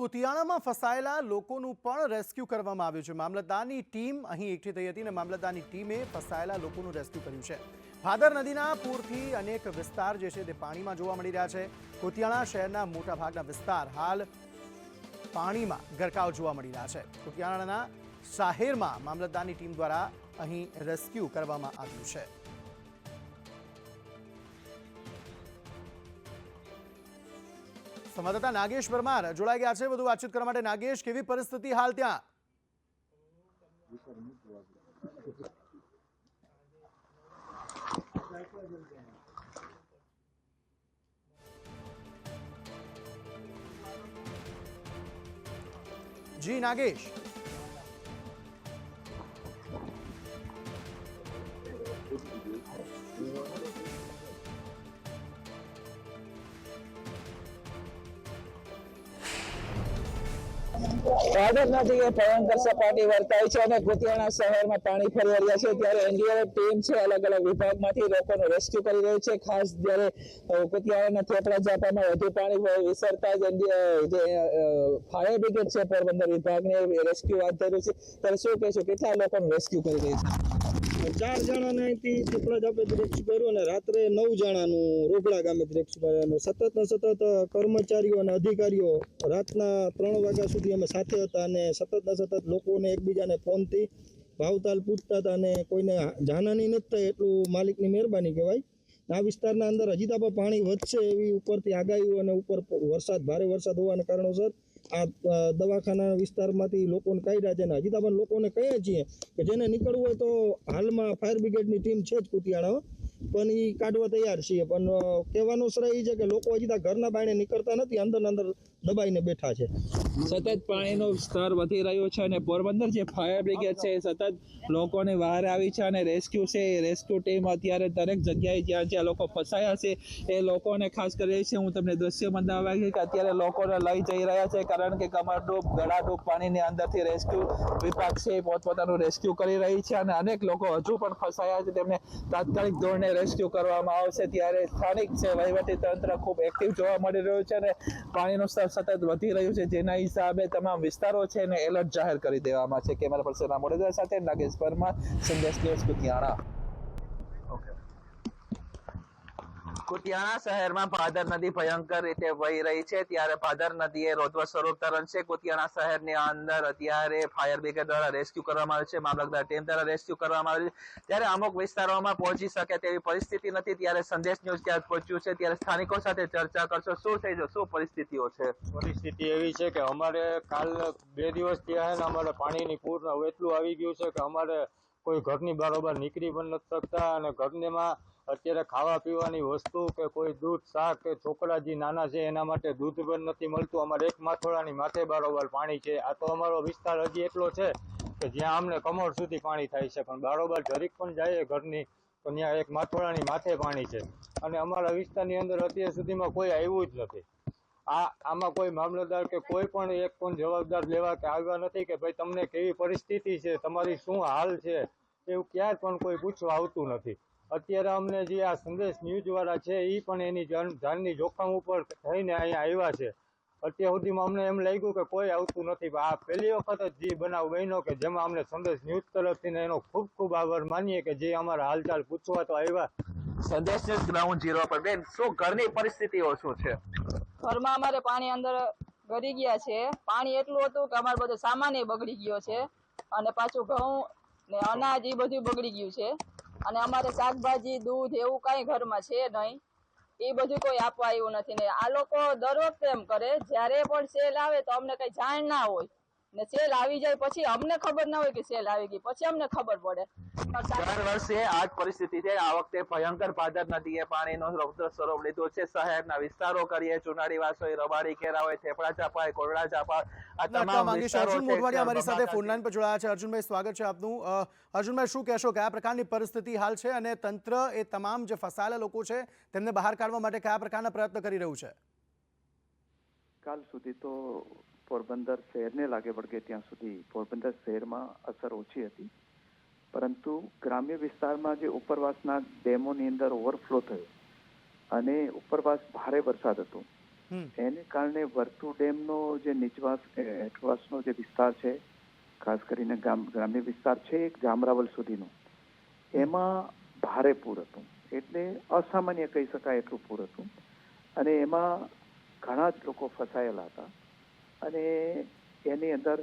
કુતિયાણામાં ફસાયેલા લોકોનું પણ રેસ્ક્યુ કરવામાં આવ્યું છે। મામલતદારની ટીમ અહીં એકઠી થઈ હતી અને મામલતદારની ટીમે ફસાયેલા લોકોનું રેસ્ક્યુ કર્યું છે। ભાદર નદીના પૂરથી અનેક વિસ્તાર જે છે તે પાણીમાં જોવા મળી રહ્યા છે। કુતિયાણા શહેરના મોટાભાગના વિસ્તાર હાલ પાણીમાં ગરકાવ જોવા મળી રહ્યા છે। કુતિયાણાના શહેરમાં મામલતદારની ટીમ દ્વારા અહીં રેસ્ક્યુ કરવામાં આવ્યું છે। संवाददाता नागेश परमार जोड़ाई गया है। बातचीत करने માટે नागेश, केवी परिस्थिति हाल ત્યાં? जी नागेश, ભાદર નદીએ ભયંકર સપાટી વર્તાઈ છે અને કુતિયાણા શહેરમાં પાણી ફરી વળ્યા છે। ત્યારે એનડીઆરએફ ટીમ છે અલગ અલગ વિભાગમાંથી લોકોનું રેસ્ક્યુ કરી રહી છે। ખાસ જ્યારે કુતિયાણાના થેપડા ઝાપામાં વધુ પાણી વિસરતા જ ફાયર બ્રિગેડ છે પોરબંદર વિભાગને રેસ્ક્યુ હાથ ધર્યું છે। ત્યારે શું કહેશો, કેટલા લોકોનું રેસ્ક્યુ કરી રહી છે? 4 જણાને અહીંથી થેપડા ઝાપેથી રેસ્ક્યુ કર્યું અને રાત્રે 9 જણાનું રોગડા ગામેથી રેસ્ક્યુ કર્યું। સતત કર્મચારીઓ અને અધિકારીઓ રાતના 3 વાગ્યા સુધી અમે સાથે હતા અને સતત લોકોને એકબીજાને ફોનથી ભાવતાલ પૂછતા હતા અને કોઈને જાનહાની નથી થઈ એટલું માલિકની મહેરબાની કહેવાય। આ વિસ્તારના અંદર હજી તો પાણી વધશે એવી ઉપરથી આગાહીઓ અને ઉપર ભારે વરસાદ હોવાના કારણોસર આ દવાખાના વિસ્તારમાંથી લોકોને કાઢ્યા છે અને હજી તો પણ લોકોને કહીએ છીએ કે જેને નીકળવું હોય તો હાલમાં ફાયર બ્રિગેડની ટીમ છે જ કુતિયાણા, પણ એ કાઢવા તૈયાર છીએ। પણ કહેવાનો શ્રેય એ છે કે લોકો હજી તો ઘરના બાયણે નીકળતા નથી, અંદર દબાઈને બેઠા છે। સતત પાણીનો સ્તર વધી રહ્યો છે અને પોરબંદર જે ફાયર બ્રિગેડ છે એ સતત લોકોને બહાર આવી છે અને રેસ્ક્યુ છે એ રેસ્ક્યુ ટીમ અત્યારે દરેક જગ્યાએ જ્યાં લોકો ફસાયા છે એ લોકોને ખાસ કરી છે। હું તમને દ્રશ્ય બતાવવા કે અત્યારે લોકોને લઈ જઈ રહ્યા છે, કારણ કે કમરડૂબ ગળાડૂબ પાણીની અંદરથી રેસ્ક્યુ વિભાગ છે પોતપોતાનું રેસ્ક્યુ કરી રહી છે અને અનેક લોકો હજુ પણ ફસાયા છે, તેમને તાત્કાલિક ધોરણે રેસ્ક્યુ કરવામાં આવશે। ત્યારે સ્થાનિક છે વહીવટી તંત્ર ખૂબ એક્ટિવ જોવા મળી રહ્યું છે અને પાણીનું સ્તર સતત વધી રહ્યું છે, જેના હિસાબે તમામ વિસ્તારો છે એને એલર્ટ જાહેર કરી દેવામાં છે। કેમેરા પર્સન મોડેદર સાથે નાગેશ પરમાર, સંદેશ ન્યૂઝ, કુતિયાણા। કુતિયાણા શહેરમાં ભાદર નદી ભયંકર રીતે વહી રહી છે। ત્યારે ભાદર નદીએ રોધવા સ્વરૂપ ધારણ છે। કુતિયાણા શહેરની અંદર અત્યારે ફાયર બ્રિગેડ દ્વારા રેસ્ક્યુ કરવામાં આવે છે, મામલતદાર ટીમ દ્વારા રેસ્ક્યુ કરવામાં આવે છે। ત્યારે અમુક વિસ્તારોમાં પહોંચી શકે તેવી પરિસ્થિતિ નથી। ત્યારે સંદેશ ન્યૂઝ ત્યાં પહોંચ્યું છે, ત્યારે સ્થાનિકો સાથે ચર્ચા કરશો। શું થઈ જશે, શું પરિસ્થિતિઓ છે? પરિસ્થિતિ એવી છે કે અમારે કાલ 2 દિવસ થયા છે ને અમારે પાણીની પૂર એટલું આવી ગયું છે કે અમારે કોઈ ઘરની બારોબાર નીકળી પણ નથી શકતા અને ઘરમાં અત્યારે ખાવા પીવાની વસ્તુ કે કોઈ દૂધ શાક કે છોકરા જે નાના છે એના માટે દૂધ પણ નથી મળતું। અમારે એક માથોડાની માથે બારોબાર પાણી છે। આ તો અમારો વિસ્તાર હજી એટલો છે કે જ્યાં અમને કમર સુધી પાણી થાય છે, પણ બારોબાર જરીક પણ જાય ઘરની તો ત્યાં એક માથોડાની માથે પાણી છે અને અમારા વિસ્તારની અંદર અત્યાર સુધીમાં કોઈ આવ્યું જ નથી। આમાં કોઈ મામલતદાર કે કોઈ પણ એક પણ જવાબદાર લેવા કે આવ્યા નથી કે ભાઈ તમને કેવી પરિસ્થિતિ છે, તમારી શું હાલ છે, એવું ક્યાંય પણ કોઈ પૂછવા આવતું નથી। અત્યારે અમને જે આ સંદેશ ન્યૂઝ વાળા છે એ પણ એની જાનની જોખમ ઉપર થઈને અહીંયા આવ્યા છે। અત્યાર સુધીમાં અમને એમ લાગ્યું કે કોઈ આવતું નથી, પણ આ પહેલી વખત જ જે બનાવ બન્યો કે જેમાં અમને સંદેશ ન્યૂઝ તરફથી એનો ખૂબ ખૂબ આભાર માનીએ કે જે અમારા હાલચાલ પૂછવા તો આવ્યા। સંદેશ ન્યૂઝ ગ્રાઉન્ડ ઝીરો પર બેન, શું ઘરની પરિસ્થિતિઓ શું છે? ઘરમાં અમારે પાણી અંદર ગરી ગયા છે। પાણી એટલું હતું કે અમારે બધો સામાન બગડી ગયો છે અને પાછું ઘઉં ને અનાજ એ બધું બગડી ગયું છે અને અમારે શાકભાજી દૂધ એવું કઈ ઘરમાં છે નહીં, એ બધું કોઈ આપવા આવ્યું નથી। ને આ લોકો દર વખતે એમ કરે, જ્યારે પણ સેલ આવે તો અમને કઈ જાણ ના હોય ને સેલ આવી જાય પછી અમને ખબર ના હોય કે સેલ આવી ગઈ, પછી અમને ખબર પડે। દર વર્ષે આ જ પરિસ્થિતિ છે। આ વખતે ભયંકર ભાદર નદીએ પાણીનો રૌદ્ર સ્વરૂપ લીધો છે। શહેરના વિસ્તારો કરીએ, ચુનાડી વાસ હોય, રબાડી કેરા હોય, થેપડા ચાપા હોય, કોરડા ચાપા, આ તમામ વિસ્તારો અર્જુન મોઢવાડિયા અમારી સાથે ફોન લાઈન પર જોડાયા છે। અર્જુનભાઈ, સ્વાગત છે આપનું। અર્જુનભાઈ, શું કહેશો, કયા પ્રકારની પરિસ્થિતિ હાલ છે અને તંત્ર એ તમામ જે ફસાયેલા લોકો છે તેમને બહાર કાઢવા માટે કયા પ્રકારના પ્રયત્ન કરી રહ્યું છે? કાલ સુધી તો પોરબંદર શહેરને લાગે વળગે ત્યાં સુધી પોરબંદર શહેરમાં અસર ઓછી હતી, પરંતુ ગ્રામ્ય વિસ્તારમાં જે ઉપરવાસના ડેમોની અંદર ઓવરફ્લો થયો અને ઉપરવાસ ભારે વરસાદ હતો એને કારણે વર્તુ ડેમનો જે હેઠવાસનો જે વિસ્તાર છે, ખાસ કરીને ગ્રામ્ય વિસ્તાર છે એક જામરાવલ સુધીનો, એમાં ભારે પૂર હતું. એટલે અસામાન્ય કહી શકાય એટલું પૂર હતું. અને એમાં ઘણા જ લોકો ફસાયેલા હતા અને એની અંદર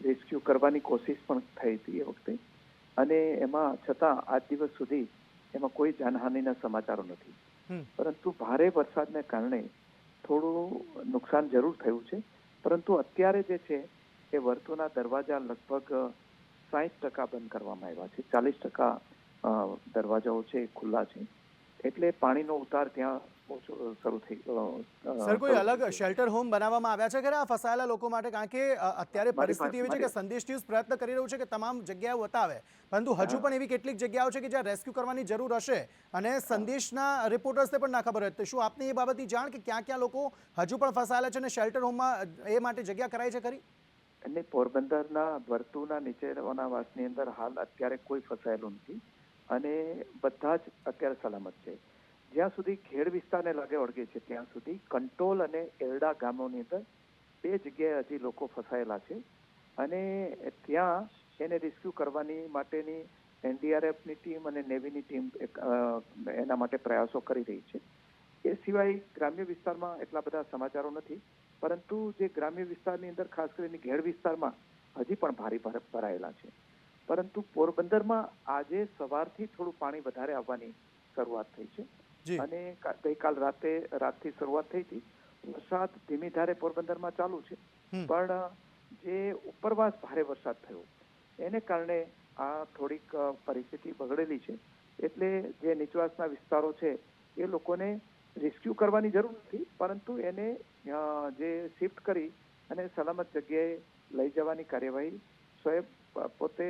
રેસ્ક્યુ કરવાની કોશિશ પણ થઈ હતી એ વખતે. અને એમાં છતાં આજ દિવસ સુધી એમાં કોઈ જાનહાનિના સમાચારો નથી. પરંતુ ભારે વરસાદને કારણે થોડું નુકસાન જરૂર થયું છે. પરંતુ અત્યારે જે છે એ વર્તુના દરવાજા લગભગ 60% બંધ કરવામાં આવ્યા છે. 40% દરવાજાઓ છે ખુલ્લા છે. એટલે પાણીનો ઉતાર ત્યાં શરૂ થઈ ગયો. સર, કોઈ અલગ શેલ્ટર હોમ બનાવવામાં આવ્યા છે ખરા આ ફસાયેલા લોકો માટે? કારણ કે અત્યારે પરિસ્થિતિ એવી છે કે સંદેશ ન્યૂઝ પ્રયત્ન કરી રહ્યું છે કે તમામ જગ્યાઓ બતાવે, પરંતુ હજુ પણ એવી કેટલીક જગ્યાઓ છે કે જ્યાં રેસ્ક્યુ કરવાની જરૂર હશે અને સંદેશના રિપોર્ટર્સને પણ ના ખબર હોય. તો શું આપને એ બાબતની જાણ કે ક્યાં ક્યાં લોકો હજુ પણ ફસાયેલા છે અને શેલ્ટર હોમમાં એ માટે જગ્યા કરાઈ છે ખરી? અને પોરબંદરના વર્તુના નીચેના વાસની અંદર હાલ અત્યારે કોઈ ફસાયેલું નથી અને બધા જ અત્યારે સલામત છે. જ્યાં સુધી ખેડ વિસ્તારને લાગે વળગે છે ત્યાં સુધી કંટોલ અને એરડા ગામોની અંદર 2 જગ્યાએ હજી લોકો ફસાયેલા છે અને ત્યાં એને રેસ્ક્યુ કરવાની માટેની એનડીઆરએફની ટીમ અને નેવીની ટીમ એના માટે પ્રયાસો કરી રહી છે. એ સિવાય ગ્રામ્ય વિસ્તારમાં એટલા બધા સમાચારો નથી, પરંતુ જે ગ્રામ્ય વિસ્તારની અંદર ખાસ કરીને ઘેડ વિસ્તારમાં હજી પણ ભારે ભરાયેલા છે. પરંતુ પોરબંદરમાં આજે સવારથી થોડું પાણી વધારે આવવાની શરૂઆત થઈ છે અને ગઈકાલ રાતથી શરૂઆત થઈ હતી. વરસાદ ધીમી ધારે પોરબંદરમાં ચાલુ છે, પણ જે ઉપરવાસ ભારે વરસાદ થયો એને કારણે આ થોડીક પરિસ્થિતિ બગડેલી છે. એટલે જે નીચવાસના વિસ્તારો છે એ લોકોને રેસ્ક્યુ કરવાની જરૂર નથી, પરંતુ એને જે શિફ્ટ કરી અને સલામત જગ્યાએ લઈ જવાની કાર્યવાહી સ્વયં પોતે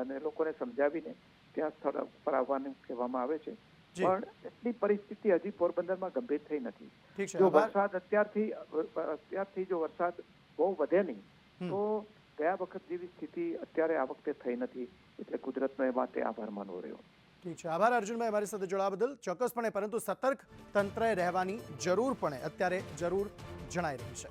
અને લોકોને સમજાવીને ત્યાં સ્થળ પર આવવાનું કહેવામાં આવે છે. પણ એટલી પરિસ્થિતિ હજી પોરબંદરમાં ગંભીર થઈ નથી. જો વરસાદ અત્યારથી જો વરસાદ બહુ વધે નહીં તો ગયા વખત જેવી સ્થિતિ અત્યારે આ વખતે થઈ નથી. એટલે કુદરતનો એ માટે આભાર માનવો રહ્યો. ઠીક છે, આભાર અર્જુનભાઈ અમારી સાથે જોડાવા બદલ. ચોક્કસપણે, પરંતુ સતર્ક તંત્રએ રહેવાની જરૂર પણ અત્યારે જરૂર જણાઈ રહી છે.